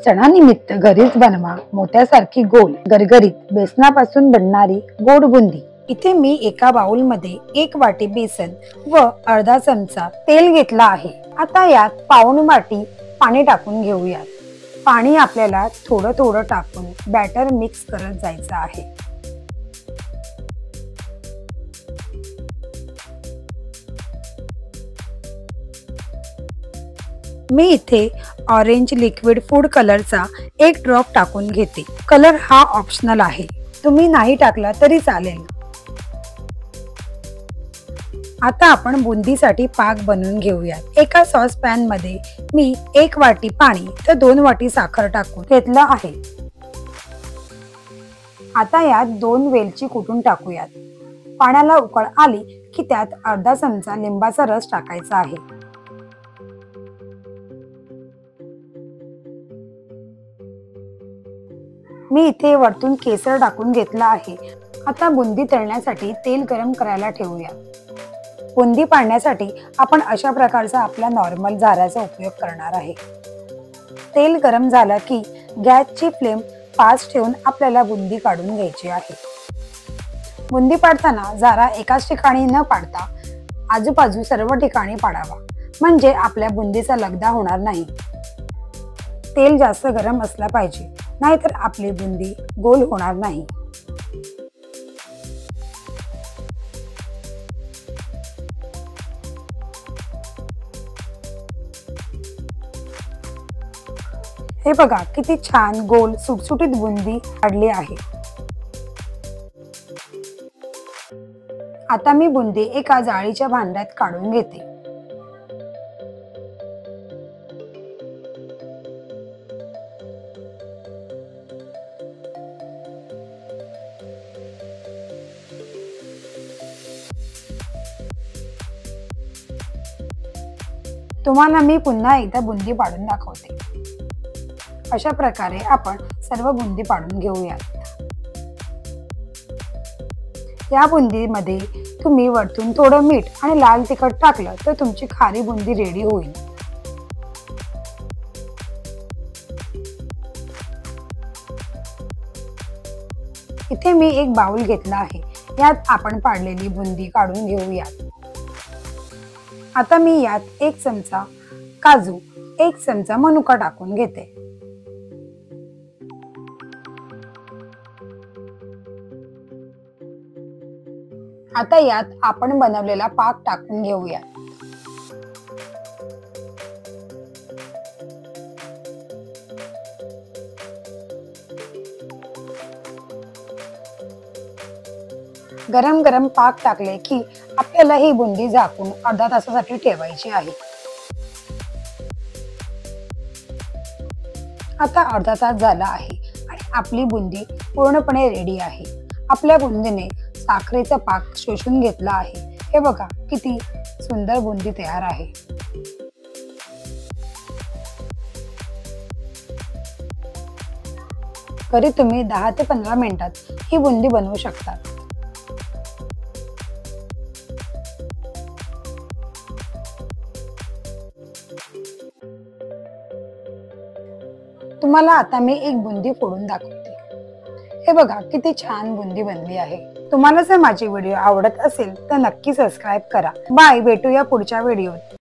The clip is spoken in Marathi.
सणानिमित्त घरीच बनवा मोत्यासारखी गोल गरगरीत बेसनापासून बनणारी गोड बुंदी। इथे मी एका बाउल मध्ये 1 वाटी बेसन व अर्धा चमचा तेल घेतला आहे। आता यात पाऊण वाटी पाणी टाकून घेऊयात। पाणी आपल्याला थोडं थोडं टाकून बॅटर मिक्स करत जायचं आहे। मी इथे ऑरेंज लिक्विड फूड कलरचा 1 ड्रॉप टाकून घेते। कलर हा ऑप्शनल आहे, तुम्ही नाही टाकला तरी चालेल। आता आपण बुंदीसाठी पाक बनवून घेऊयात। एका सॉस पॅन मध्ये मी 1 वाटी पाणी तर 2 वाटी साखर टाकून घेतलं आहे। आता यात 2 वेलची कुटून टाकूयात। पाण्याला उकळ आली की त्यात अर्धा चमचा लिंबाचा रस टाकायचा आहे। मी इथे वरतून केसर टाकून घेतला आहे। आता बुंदी तळण्यासाठी तेल गरम करायला ठेवूया। बुंदी पाडण्यासाठी आपण अशा प्रकारचा आपला नॉर्मल झाऱ्याचा उपयोग करणार आहे। तेल गरम झालं की गॅसची फ्लेम फास्ट ठेवून आपल्याला बुंदी काढून घ्यायची आहे। बुंदी पाडताना झारा एकाच ठिकाणी न पाडता आजूबाजू सर्व ठिकाणी पाडावा, म्हणजे आपल्या बुंदीचा लगदा होणार नाही। तेल जास्त गरम असला पाहिजे, नाहीतर आपली बुंदी गोल होणार नाही। हे बघा किती छान गोल सुटसुटीत बुंदी काढली आहे। आता मी बुंदी एका जाळीच्या भांड्यात काढून घेते। तुम्हाला मी पुन्हा एकदा बुंदी पाडून दाखवते। अशा प्रकारे आपण सर्व बुंदी पाडून घेऊयात। या बुंदीमध्ये तुम्ही वरतून थोडं मीठ आणि लाल तिखट टाकलं तर तुमची खारी बुंदी रेडी होईल। इथे मी एक बाउल घेतला आहे, यात आपण पाडलेली बुंदी काढून घेऊयात। आता मी यात 1 चमचा काजू, 1 चमचा मनुका टाकून घेते। आता यात आपण बनवलेला पाक टाकून घेऊया। गरम गरम पाक टाकले की आपल्याला ही बुंदी झाकून अर्धा तासासाठी ठेवायची आहे। आता अर्धा तास झाला आहे आणि आपली बुंदी पूर्णपणे रेडी आहे। आपल्या बुंदीने साखरेचा पाक शोषून घेतला आहे। हे बघा किती सुंदर बुंदी तयार आहे। घरी तुम्ही 10 ते 15 मिनिटात ही बुंदी बनवू शकता। तुम्हाला आता मी एक बुंदी फोडून दाखवते। हे बघा किती छान बुंदी बनली आहे। तुम्हाला जर माझी व्हिडिओ आवडत असेल तर नक्की सबस्क्राइब करा। बाय, भेटूया पुढच्या व्हिडिओत।